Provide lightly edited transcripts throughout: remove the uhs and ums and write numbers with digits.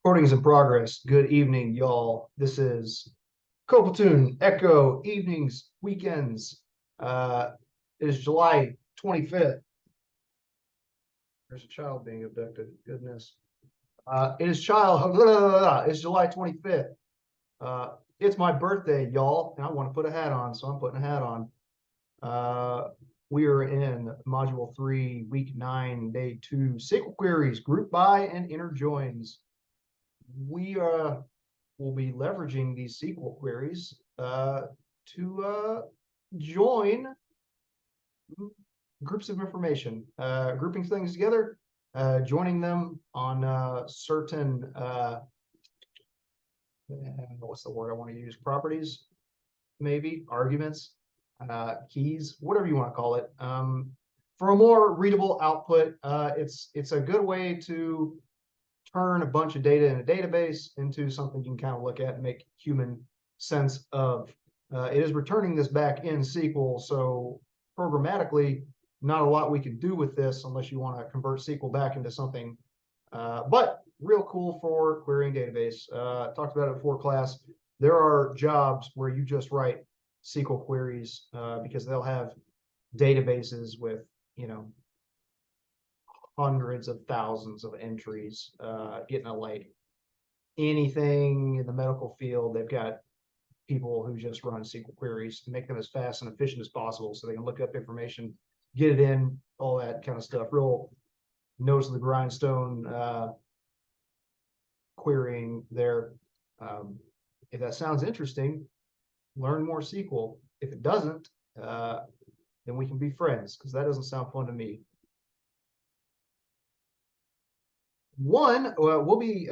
Recording is in progress. Good evening, y'all. This is Platoon, Echo, evenings, weekends. It is July 25th. There's a child being abducted. Goodness. It's July 25th. It's my birthday, y'all, and I want to put a hat on, so I'm putting a hat on. We are in Module 3, Week 9, Day 2, SQL queries, group by and inner joins. We will be leveraging these SQL queries to join groups of information, grouping things together, joining them on certain what's the word I want to use? Properties, maybe arguments, keys, whatever you want to call it. For a more readable output, it's a good way to turn a bunch of data in a database into something you can kind of look at and make human sense of. It is returning this back in SQL, so programmatically, not a lot we can do with this unless you want to convert SQL back into something, but real cool for querying database. Talked about it before class. There are jobs where you just write SQL queries because they'll have databases with, hundreds of thousands of entries, getting a like anything in the medical field. They've got people who just run SQL queries to make them as fast and efficient as possible so they can look up information, get it in, all that kind of stuff. Real nose of the grindstone querying there. If that sounds interesting, learn more SQL. If it doesn't, then we can be friends, because that doesn't sound fun to me. I'll be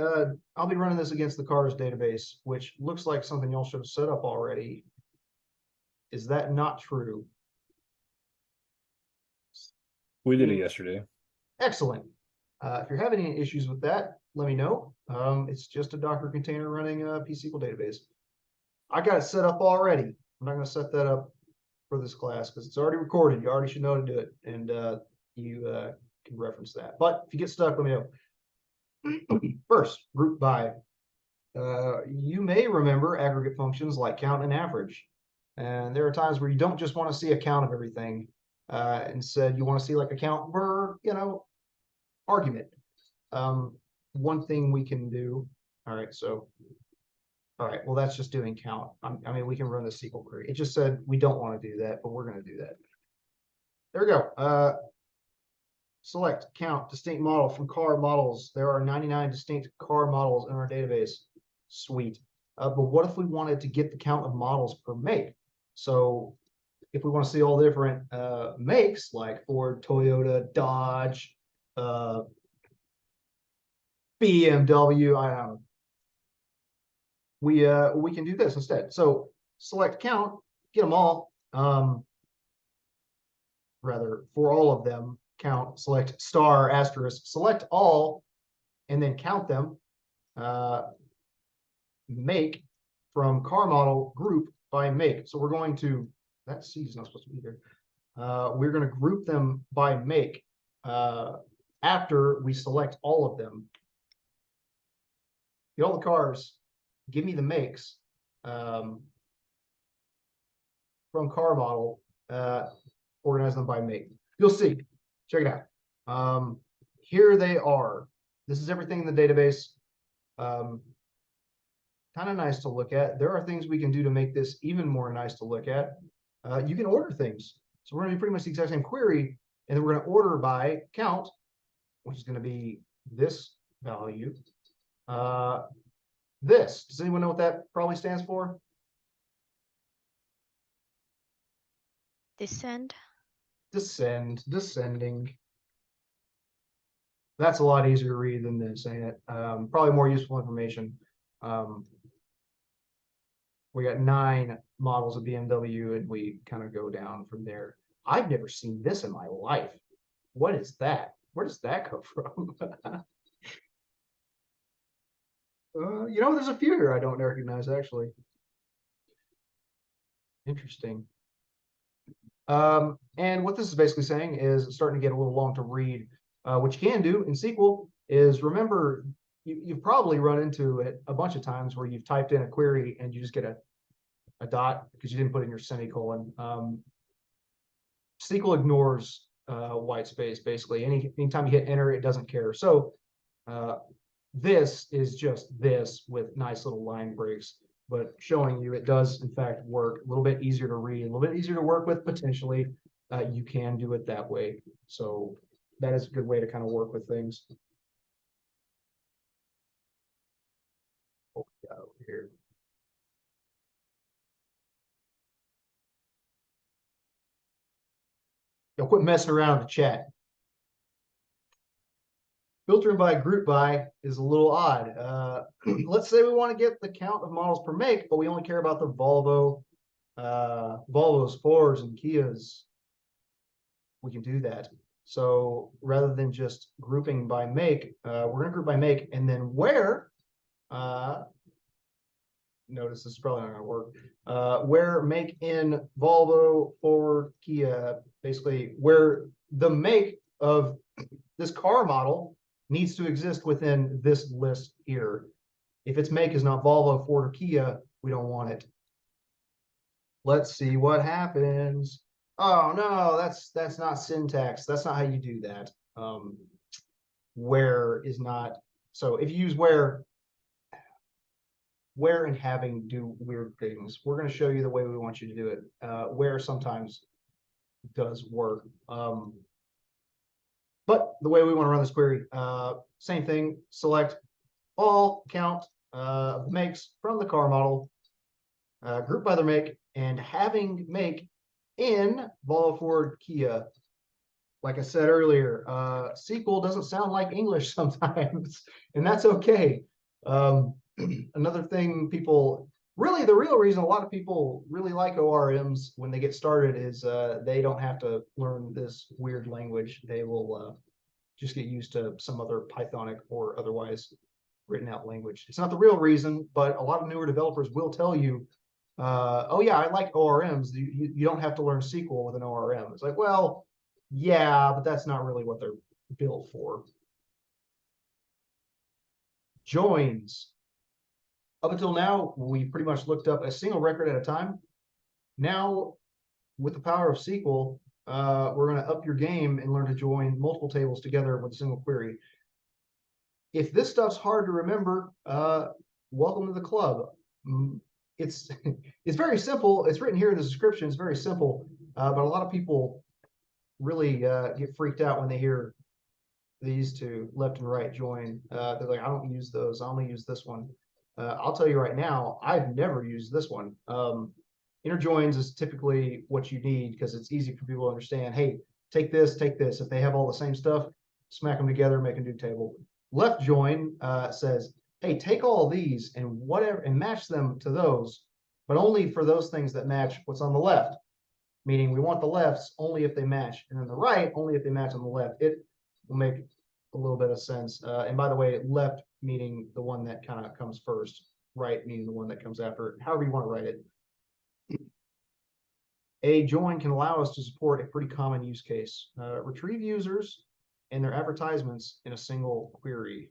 running this against the CARS database, which looks like something y'all should have set up already. Is that not true? We did it yesterday. Excellent. If you're having any issues with that, let me know. It's just a Docker container running a pSQL database. I got it set up already. I'm not going to set that up for this class because it's already recorded. You already should know to do it, and you can reference that. But if you get stuck, let me know. First, group by. You may remember aggregate functions like count and average. And there are times where you don't just want to see a count of everything. Instead, you want to see like a count per, argument. One thing we can do. All right, well, that's just doing count. I mean, we can run the SQL query. It just said we don't want to do that, but we're going to do that. There we go. Select count distinct model from car models. There are 99 distinct car models in our database. Sweet. But what if we wanted to get the count of models per make? So if we want to see all the different makes like Ford, Toyota, Dodge, BMW, I don't know. We can do this instead. So select count, get them all. Rather, for all of them, count, select star, asterisk, select all, and then count them. Make from car model group by make. So we're going to, that C is not supposed to be there. We're going to group them by make after we select all of them. Get all the cars, give me the makes from car model, organize them by make. You'll see. Check it out. Here they are. This is everything in the database. Kind of nice to look at. There are things we can do to make this even more nice to look at. You can order things. So we're going to do pretty much the exact same query, and then we're going to order by count, which is going to be this value. This. Does anyone know what that probably stands for? Descend. Descending. That's a lot easier to read than this, ain't it? Probably more useful information. We got 9 models of BMW, and we kind of go down from there. I've never seen this in my life. What is that? Where does that come from? There's a few here I don't recognize, actually. Interesting. And what this is basically saying is it's starting to get a little long to read. What you can do in SQL is remember you've probably run into it a bunch of times where you've typed in a query and you just get a dot because you didn't put in your semicolon. SQL ignores white space basically. Anytime you hit enter, it doesn't care. So this is just this with nice little line breaks, but showing you it does in fact work. A little bit easier to read, a little bit easier to work with potentially. You can do it that way. So that is a good way to kind of work with things. What we got over here? Y'all quit messing around in the chat. Filtering by group by is a little odd. Let's say we want to get the count of models per make, but we only care about the Volvos, Fords, and Kias. We can do that. So rather than just grouping by make, we're going to group by make, and then where, notice this is probably not going to work, where make in Volvo, Ford, Kia, basically where the make of this car model needs to exist within this list here. If its make is not Volvo, Ford, or Kia, we don't want it. Let's see what happens. Oh no, that's not syntax. That's not how you do that. Where is not. So if you use where and having do weird things. We're going to show you the way we want you to do it. Where sometimes does work. But the way we want to run this query, same thing, select all count makes from the car model, group by their make, and having make in Volvo, Ford, Kia. Like I said earlier, SQL doesn't sound like English sometimes, and that's okay. Another thing people really, the real reason a lot of people really like ORMs when they get started is they don't have to learn this weird language. They will just get used to some other Pythonic or otherwise written out language. It's not the real reason, but a lot of newer developers will tell you, oh yeah, I like ORMs. You don't have to learn SQL with an ORM. It's like, well, yeah, but that's not really what they're built for. Joins. Up until now, we pretty much looked up a single record at a time. Now, with the power of SQL, we're going to up your game and learn to join multiple tables together with a single query. If this stuff's hard to remember, welcome to the club. It's very simple. It's written here in the description. It's very simple, but a lot of people really get freaked out when they hear these two, left and right, join. They're like, I don't use those. I only use this one. I'll tell you right now, I've never used this one. Inner joins is typically what you need because it's easy for people to understand. Hey, take this, take this. If they have all the same stuff, smack them together, make a new table. Left join says, hey, take all these and whatever and match them to those, but only for those things that match what's on the left. Meaning we want the lefts only if they match, and then the right only if they match on the left. It will make a little bit of sense. And by the way, left meaning the one that kind of comes first, right meaning the one that comes after, however you want to write it. A join can allow us to support a pretty common use case. Retrieve users and their advertisements in a single query.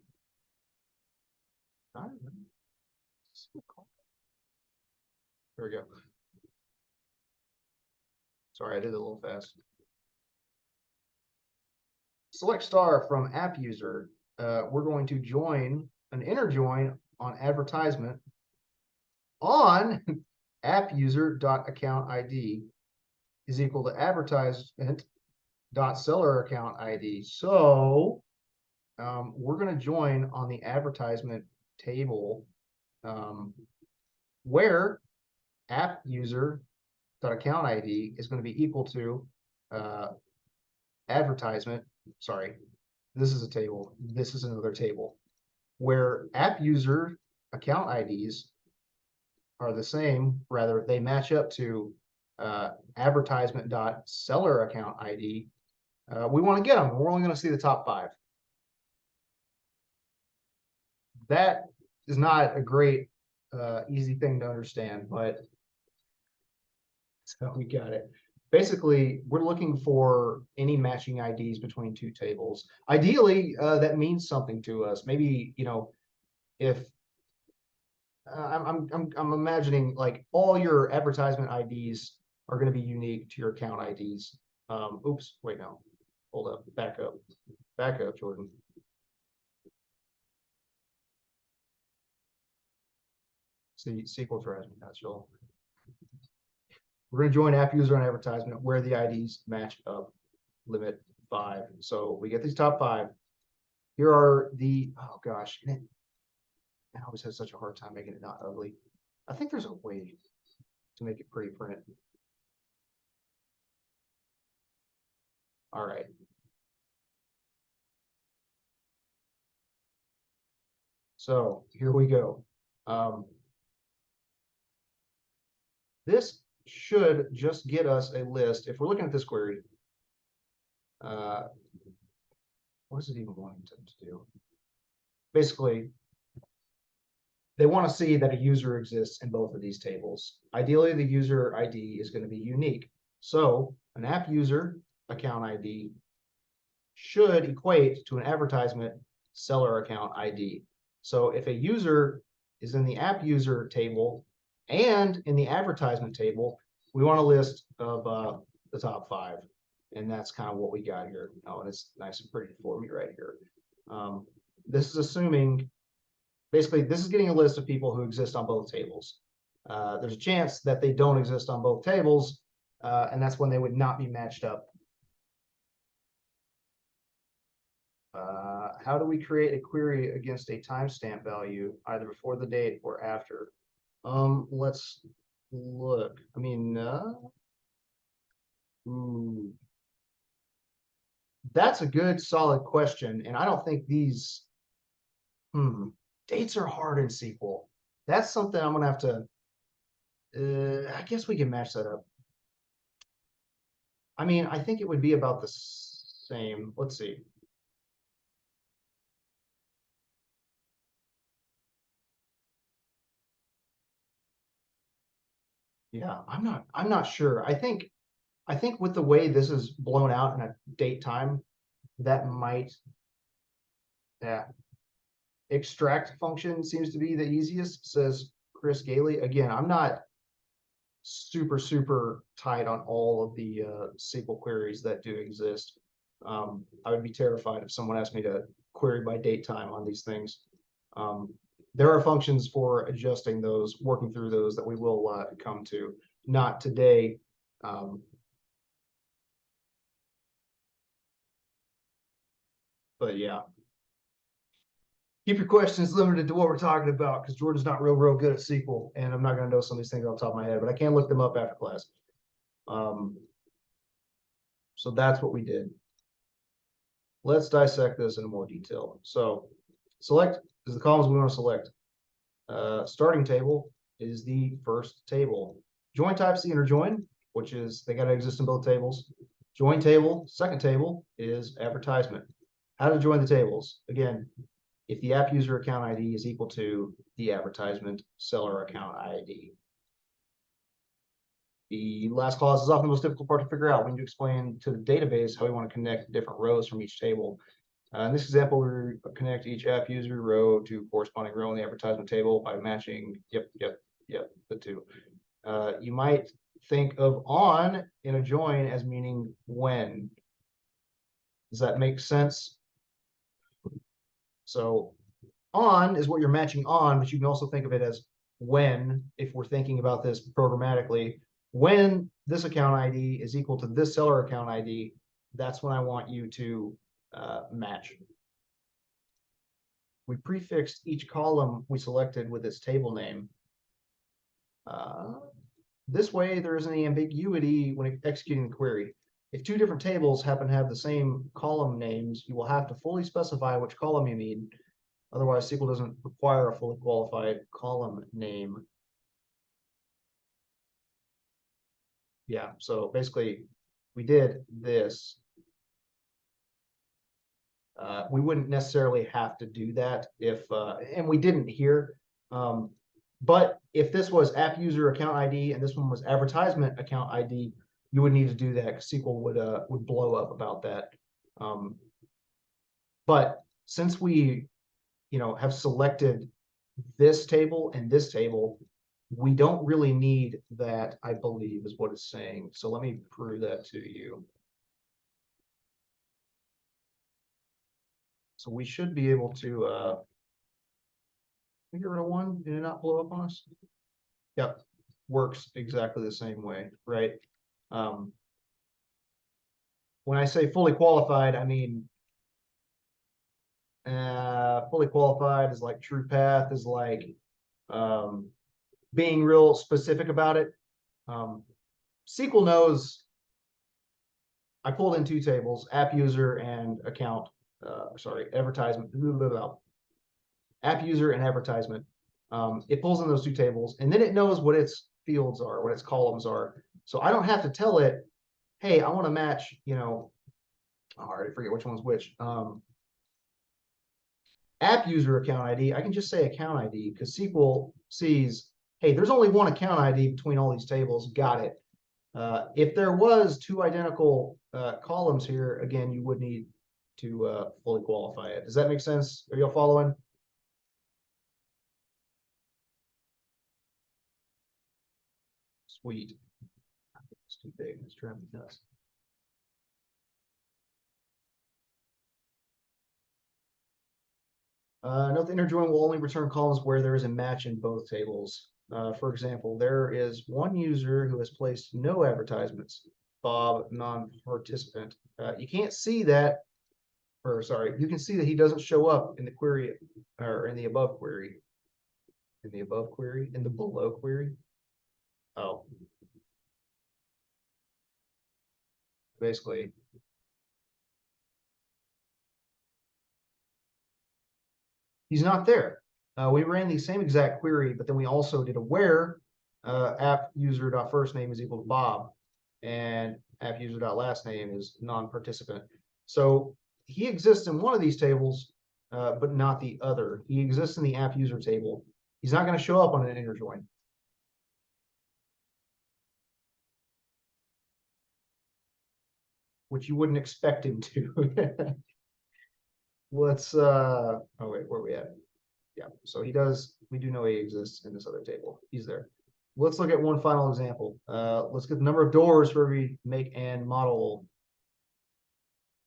There we go. Sorry, I did it a little fast. Select star from app user. We're going to join an inner join on advertisement on app user dot account ID is equal to advertisement dot seller account ID. So we're going to join on the advertisement table where app user dot account ID is going to be equal to advertisement. Sorry, this is a table. This is another table where app user account IDs are the same. Rather, they match up to advertisement dot seller account ID. We want to get them. We're only going to see the top 5. That is not a great easy thing to understand, but so we got it. Basically, we're looking for any matching IDs between 2 tables. Ideally, that means something to us. Maybe, you know, if I'm imagining like all your advertisement IDs are going to be unique to your account IDs. Oops, wait, no, hold up, back up, Jordan. See, SQL drives me nuts, y'all. We're going to join app user on advertisement where the IDs match up. Limit 5. So we get these top 5. Here are the, oh gosh, I always have such a hard time making it not ugly. I think there's a way to make it pretty print. All right. So here we go. This should just get us a list. If we're looking at this query, what is it even wanting to do? Basically, they want to see that a user exists in both of these tables. Ideally, the user ID is going to be unique. So an app user account ID should equate to an advertisement seller account ID. So if a user is in the app user table and in the advertisement table, we want a list of the top 5. And that's kind of what we got here. Oh, and it's nice and pretty for me right here. This is assuming, basically, this is getting a list of people who exist on both tables. There's a chance that they don't exist on both tables, and that's when they would not be matched up. How do we create a query against a timestamp value, either before the date or after? Let's look. I mean, that's a good, solid question, and I don't think these dates are hard in SQL. That's something I'm gonna have to. I guess we can match that up. I mean, I think it would be about the same. Let's see. Yeah, I'm not sure. I think with the way this is blown out in a date time, that might, yeah. Extract function seems to be the easiest, says Chris Gailey. Again, I'm not super tight on all of the SQL queries that do exist. I would be terrified if someone asked me to query by date time on these things. There are functions for adjusting those, working through those that we will come to. Not today. But yeah. Keep your questions limited to what we're talking about, because Jordan's not real good at SQL, and I'm not going to know some of these things off the top of my head, but I can look them up after class. So that's what we did. Let's dissect this in more detail. So select is the columns we want to select. Starting table is the first table. Join types the inner join, which is they got to exist in both tables. Join table, second table is advertisement. How to join the tables? Again, if the app user account ID is equal to the advertisement seller account ID. The last clause is often the most difficult part to figure out. We need to explain to the database how we want to connect different rows from each table. In this example, we connect each app user row to corresponding row in the advertisement table by matching, the two. You might think of on in a join as meaning when. Does that make sense? So on is what you're matching on, but you can also think of it as when, if we're thinking about this programmatically, when this account ID is equal to this seller account ID, that's when I want you to match. We prefixed each column we selected with its table name. This way, there isn't any ambiguity when executing the query. If two different tables happen to have the same column names, you will have to fully specify which column you need. Otherwise, SQL doesn't require a fully qualified column name. Yeah, so basically, we did this. We wouldn't necessarily have to do that if, and we didn't here. But if this was app user account ID and this one was advertisement account ID, you would need to do that because SQL would blow up about that. But since we, have selected this table and this table, we don't really need that, I believe, is what it's saying. So let me prove that to you. So we should be able to get rid of one. Did it not blow up on us? Yep, works exactly the same way, right? When I say fully qualified, I mean fully qualified is like true path, is like being real specific about it. SQL knows I pulled in two tables, app user and account, advertisement, app user and advertisement. It pulls in those two tables, and then it knows what its fields are, what its columns are. So I don't have to tell it, hey, I want to match, I already forget which one's which. App user account ID, I can just say account ID because SQL sees, hey, there's only one account ID between all these tables. Got it. If there was two identical columns here, again, you would need to fully qualify it. Does that make sense? Are y'all following? Sweet. It's too big. It's driving me nuts. Note the inner join will only return columns where there is a match in both tables. For example, there is one user who has placed no advertisements, Bob, non-participant. You can't see that, or sorry, you can see that he doesn't show up in the query or in the above query. In the above query, in the below query. Oh, basically, he's not there. We ran the same exact query, but then we also did a where app user dot first name is equal to Bob, and app user dot last name is non-participant. So he exists in one of these tables, but not the other. He exists in the app user table. He's not going to show up on an inner join. Which you wouldn't expect him to. Let's oh wait, where are we at? Yeah, so we do know he exists in this other table. He's there. Let's look at one final example. Let's get the number of doors for every make and model.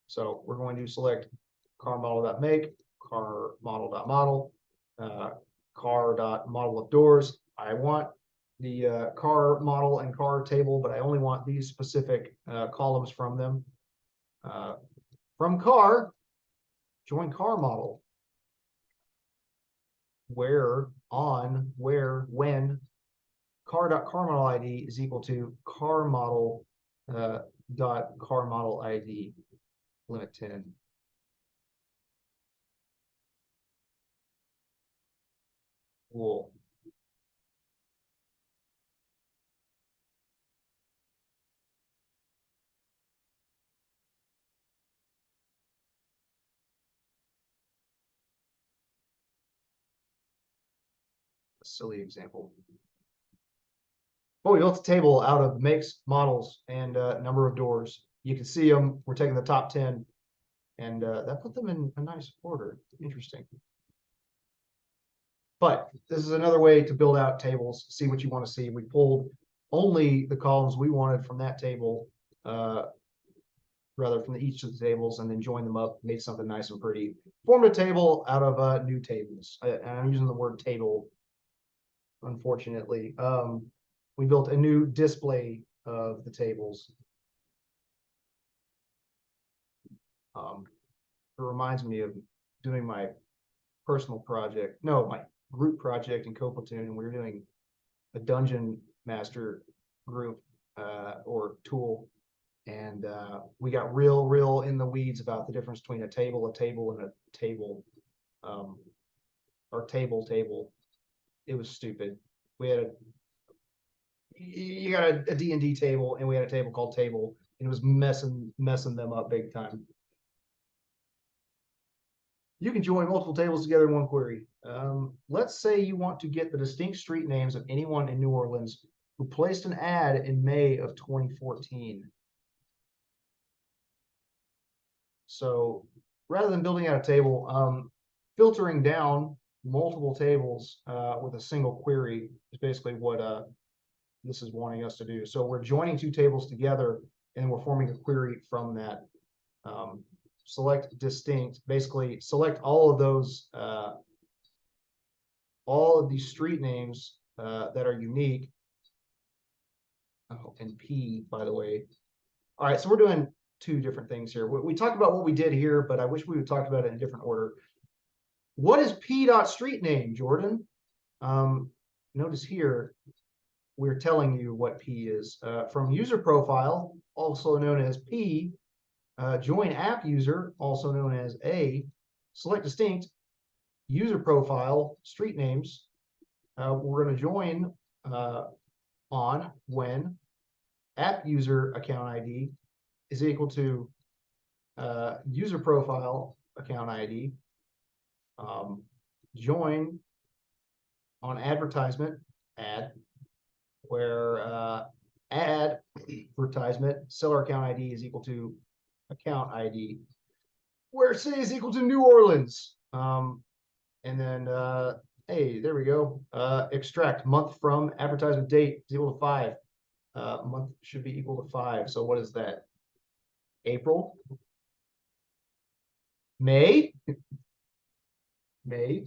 So we're going to select car model.make, car model.model, car model of doors. I want the car model and car table, but I only want these specific columns from them. From car, join car model. Where, on, where, when, car.car model ID is equal to car model dot car model ID, limit 10. Cool. A silly example. But we built a table out of makes, models, and number of doors. You can see them. We're taking the top 10, and that put them in a nice order. Interesting. But this is another way to build out tables, see what you want to see. We pulled only the columns we wanted from that table, rather from each of the tables, and then joined them up, made something nice and pretty. Formed a table out of new tables. And I'm using the word table, unfortunately. We built a new display of the tables. It reminds me of doing my personal project, no, my group project in Platoon, and we were doing a dungeon master group or tool, and we got real in the weeds about the difference between a table, and a table, or table. It was stupid. We had you got a D&D table, and we had a table called table, and it was messing them up big time. You can join multiple tables together in one query. Let's say you want to get the distinct street names of anyone in New Orleans who placed an ad in May of 2014. So rather than building out a table, filtering down multiple tables with a single query is basically what this is wanting us to do. So we're joining two tables together and we're forming a query from that. Select distinct, basically select all of those, all of these street names that are unique. Oh, and P, by the way. All right, so we're doing two different things here. We talked about what we did here, but I wish we would talk about it in a different order. What is P dot street name, Jordan? Notice here, we're telling you what P is. From user profile, also known as P, join app user, also known as A, select distinct, user profile, street names. We're going to join on when app user account ID is equal to user profile account ID. Join on advertisement, add, where add advertisement seller account ID is equal to account ID, where city is equal to New Orleans. And then, hey, there we go. Extract month from advertisement date is equal to 5. Month should be equal to 5. So what is that? April? May? May?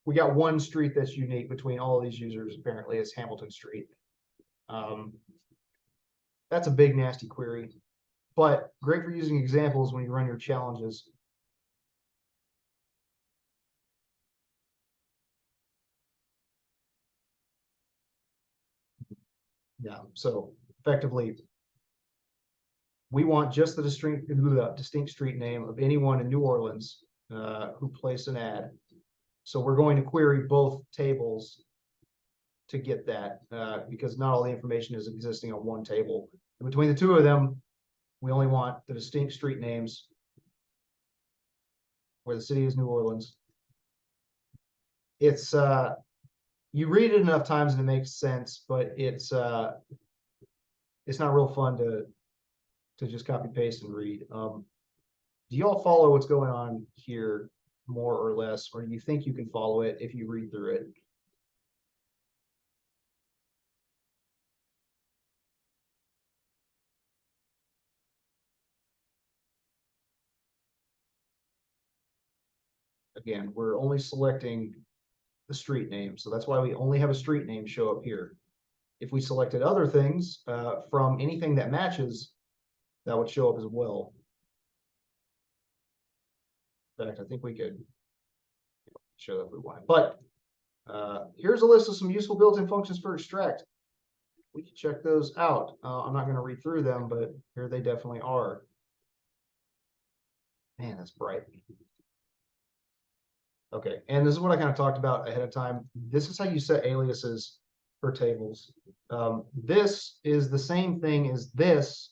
We got one street that's unique between all of these users, apparently, is Hamilton Street. That's a big, nasty query, but great for using examples when you run your challenges. Yeah, so effectively, we want just the distinct street name of anyone in New Orleans who placed an ad. So we're going to query both tables to get that because not all the information is existing on one table. And between the two of them, we only want the distinct street names where the city is New Orleans. It's you read it enough times and it makes sense, but it's not real fun to just copy paste and read. Do you all follow what's going on here more or less, or do you think you can follow it if you read through it? Again, we're only selecting the street name, so that's why we only have a street name show up here. If we selected other things from anything that matches, that would show up as well. In fact, I think we could show that if we want. But here's a list of some useful built-in functions for extract. We can check those out. I'm not going to read through them, but here they definitely are. Man, that's bright. Okay, and this is what I kind of talked about ahead of time. This is how you set aliases for tables. This is the same thing as this.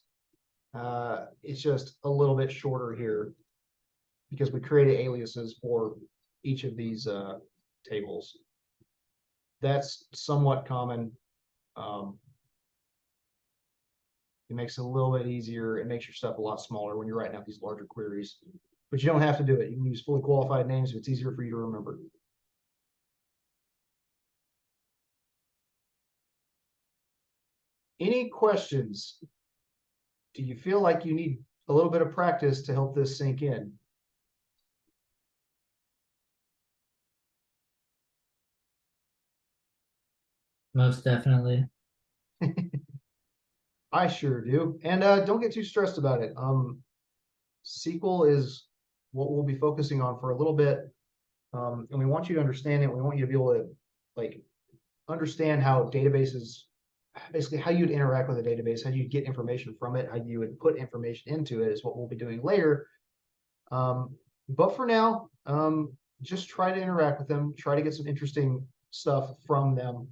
It's just a little bit shorter here because we created aliases for each of these tables. That's somewhat common. It makes it a little bit easier. It makes your stuff a lot smaller when you're writing out these larger queries. But you don't have to do it. You can use fully qualified names if it's easier for you to remember. Any questions? Do you feel like you need a little bit of practice to help this sink in? Most definitely. I sure do. And don't get too stressed about it. SQL is what we'll be focusing on for a little bit. And we want you to understand it. We want you to be able to like understand how databases, basically how you'd interact with a database, how you'd get information from it, how you would put information into it is what we'll be doing later. But for now, just try to interact with them, try to get some interesting stuff from them.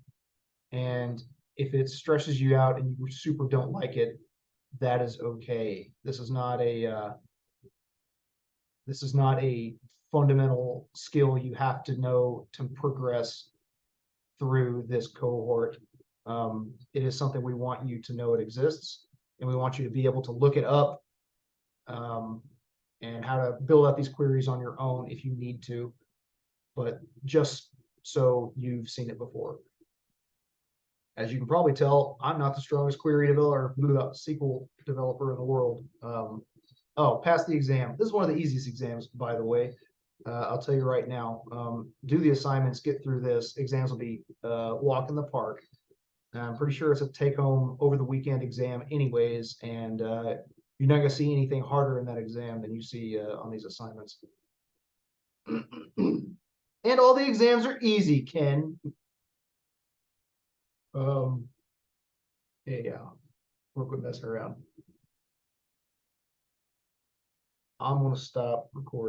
And if it stresses you out and you super don't like it, that is okay. This is not a fundamental skill you have to know to progress through this cohort. It is something we want you to know it exists, and we want you to be able to look it up and how to build out these queries on your own if you need to, but just so you've seen it before. As you can probably tell, I'm not the strongest query developer, SQL developer in the world. Oh, pass the exam. This is one of the easiest exams, by the way. I'll tell you right now. Do the assignments, get through this. Exams will be walk in the park. I'm pretty sure it's a take-home over the weekend exam, anyways, and you're not going to see anything harder in that exam than you see on these assignments. And all the exams are easy, Ken. Yeah, we're going to mess around. I'm going to stop recording.